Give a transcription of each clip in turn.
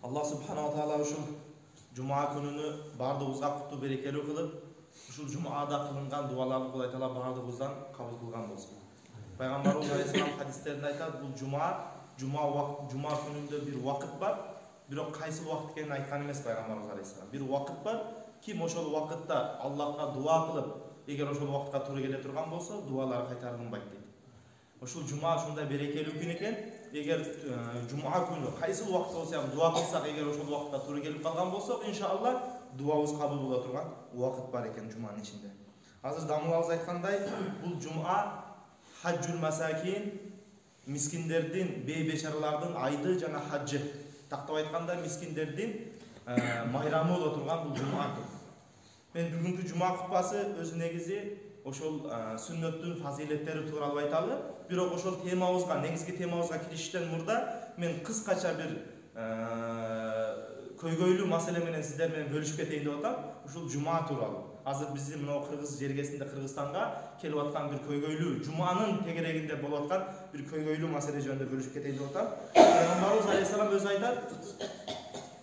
Allah subhanahu wa ta'ala uşul Cuma gününü bardığımızga kutlu berekeli kılıp, uşul Cuma'da kılıngan dualarını Kuday Taala bardığımızdan kabul kılgan bolsun. Peygamberimiz Aleyhisselam hadislerinde aytadi, bu Cuma gününde bir vakit var. Bирок кайсы убакыт экенин айткан эмес Пайгамбарыбыз алейхиссалам. Бир убакыт бар, ким ошол убакытта Аллахка дуа кылып, эгер ошол убакытка туура келе турган болсо, дуалары кайтарылынбайт дейт. Ошол жума ушундай берекелүү күн экен. Эгер жума күнү кайсы убакытта болсо, дуа кылсак, эгер ошол убакытта туура келип калган болсок, иншаллах дуабыз кабыл боло турган убакыт бар экен жуманын ичинде. Азыр дамылабыз айткандай, бул жума хаджул масакин, мискиндердин, бей-бечаралардын айды жана хаджы. Тактап айтканда мискиндердин майрамы боло турган бул жума күн. Мен бүгүнкү жума кутбасы өзү негизи ошол сүннөттүн фазилеттери тууралуу айталы. Бирок ошол темабызга, негизги темабызга киришиштен мурда мен кыскача бир көйгөйлүү маселе менен сиздер менен бөлүшүп кетейин деп атам. Ушул жума тууралуу. Азыр биздин мына Кыргыз жергесинде Кыргызстанга келип аткан бир көйгөйлүү жуманын тегерегинде болуп аткан бир көйгөйлүү маселе жөнүндө бөлүшүп кетейин деп атам. Пайгамбарыбыз алейхиссалам өзү айтат: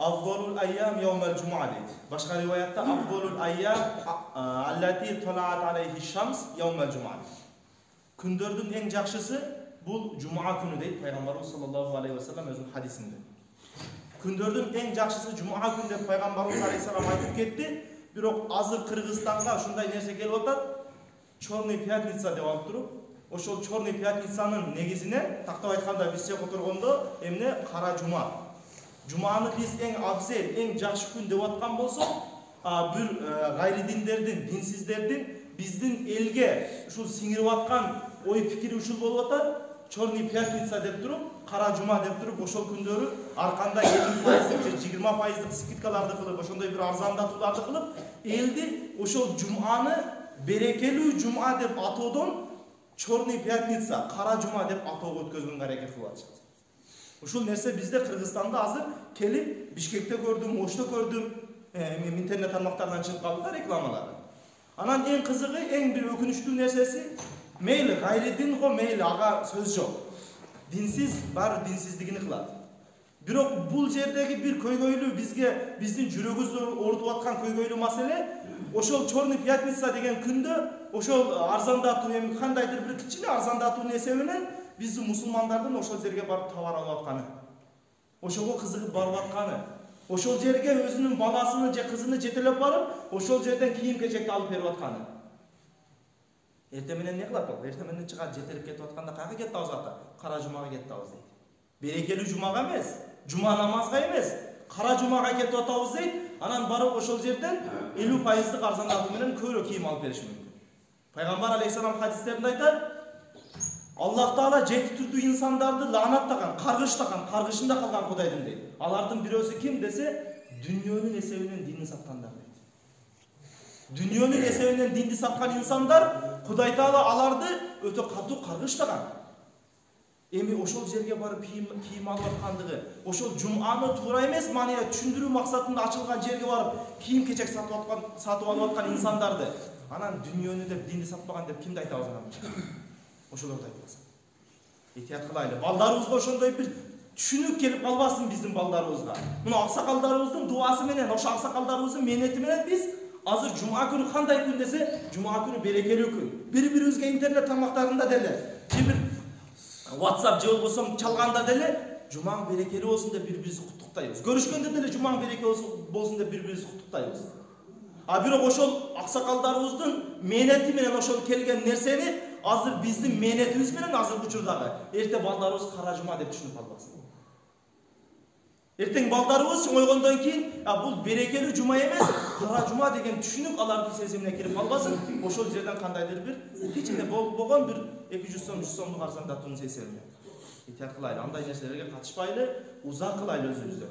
"Афдалул айям яумал жумаа" дейт. Башка риваятта "Афдалул айям аллати талаат алейхи шамс яумал жумаа". Күндөрдүн эң жакшысы бул жума күнү дейт Пайгамбарыбыз саллаллаху алейхи ва саллям өзүнүн хадисинде. Күндөрдүн эң жакшысы жума күнү деп Пайгамбарыбыз алейхиссалам айтып кетти. Бирок азыр Кыргызстанга ушундай нерсе келип атат. Чорный пятница деп алып туруп, ошол Чорный пятницанын негизине тактап айтканда бизче которгондо эмне кара жума. Жуманы биз эң абзел, эң жакшы күн деп аткан болсок, бир гайри диндердин, динсиздердин биздин элге ушул сиңирип аткан ой пикири ушул болуп атат. Чорный пятница деп туруп, кара жума деп туруп, ошол күндөрү ар кандай 50% же 20% скидкаларды кылып, ошондой бир арзандатууларды кылып, элди ошол жуманы берекелүү жума деп атоодон Чорный пятница, кара жума деп атоого өткөзгөнгө аракет кылып атышат. Ушул нерсе бизде Кыргызстанда азыр келип, Бишкекте көрдүм, Ошто көрдүм, интернет тармактарынан чыгып калды да рекламалары. Анан эң кызыгы, эң бир өкүнүчтүү нерсеси, мейли гайри дин го, мейли ага сөз жок. Динсиз баары динсиздигини кылат. Бирок бул жердеги бир көйгөйлүү бизге, биздин жүрөгүбүздү оорутуп аткан көйгөйлүү маселе, ошол Чорный пятница деген күндө ошол арзандатуу, эми кандайдыр бир кичине арзандатуунун эсебинен биздин мусулмандардын ошол жерге барып товар алып атканы, ошого кызыгып барып атканы, ошол жерге өзүнүн баласыны же кызыны жетелеп барып, ошол жерден кийим-кечекти алып берип атканы. Эртең менен не кылат ал? Эртең менен чыгат, жетелеп кетип атканда кайга кетти абыз ата? Кара жумага кетти абыз дейт. Берекелүү жумага эмес, жума намазга эмес, кара жумага кетип атабыз дейт. Анан барып ошол жерден 50% арзандатуу менен көбүрөөк кийим алып бериш мүмкүн. Пайгамбар алейхиссалам хадистеринде айтат: Аллах Таала жети түрдүү инсандарды лаанаттаган, каргыштаган, каргышында калган Кудайдын дейт. Алардын бирөөсү ким десе, дүйнөнүн эсебинен динди саткандар дейт. Дүйнөнүн эсебинен динди саткан инсандар Кудай Таала аларды өтө катуу каргыштаган. Эми ошол жерге барып кийим алып аткандыгы, ошол жуманы туура эмес мания түшүндүрүү максатында ачылган жерге барып кийим-кечек сатып алып аткан инсандарды, анан дүйнөнү деп динди сатпаган деп кимди айтабыз анан? Ошолорду айтпаса. Этият кылайлы. Балдарыбызга ошондой бир түшүнүк келип калбасын биздин балдарыбызга. Мына аксакалдарыбыздын дуасы менен, ошо аксакалдарыбыздын мээнети менен биз азыр жума күнү кандай күн десе, жума күнү берекелүү күн. Бири-бирибизге интернет тармактарында деле, же бир WhatsApp же болбосо чалганда деле, жумаң берекелүү болсун деп бири-бирибизди куттуктайбыз. Көрүшкөндө деле жумаң берекелүү болсун деп бири-бирибизди куттуктайбыз. Бирок ошол аксакалдарыбыздын мээнети менен ошол келген нерсени азыр биздин мээнетибиз менен азыркы учурдагы эрте балдарыбыз кара жума деп түшүнүп калбасын. Эртең балдарыбыз чоңойгондон кийин бул берекелүү жума эмес, кара жума деген түшүнүк алардын сезимине кирип калбасын. Ошол жерден кандайдыр бир кичине болгон бир 200 сом, 100 сомдук арзандатуунун сезимине. Этият кылайлы, андай нерселерге катышпайлы, узак кылайлы өзүбүздү.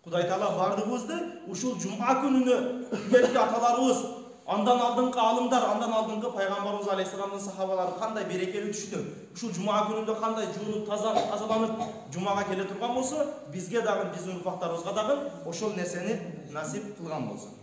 Кудай Таала бардыгыбызды ушул жума күнүнө эрте аталарыбыз, андан алдыңкы алымдар, андан алдыңкы Пайгамбарыбыз алейхиссаламдын сахабалары кандай берекелүү түшүнүп, ушул жума күнүндө кандай жуунуп, тазаланып жумага келе турган болсо, бизге дагы, биздин урпактарыбызга дагы ошол нерсени насип кылган болсун.